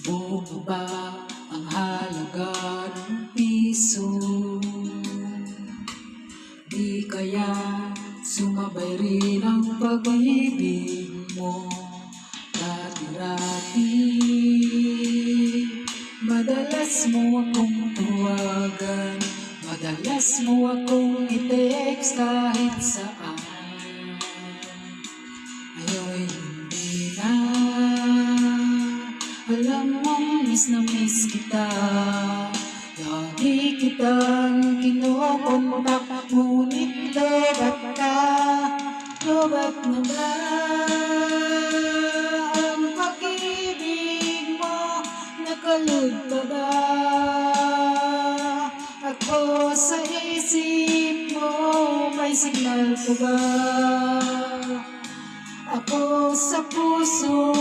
Bumaba ang halaga ng piso. Di kaya sumabay rin ang pag-ibig mo. Dati-dati madalas mo akong tawagan, madalas mo akong i-text kahit saan. Ngayon hindi na, alam mong miss na miss kita. Lagi kitang kinukontak, ngunit lobat ka. Lobat na ba ang pag-ibig mo? Nakalod pa ba ako sa isip mo? May signal ko ba ako sa puso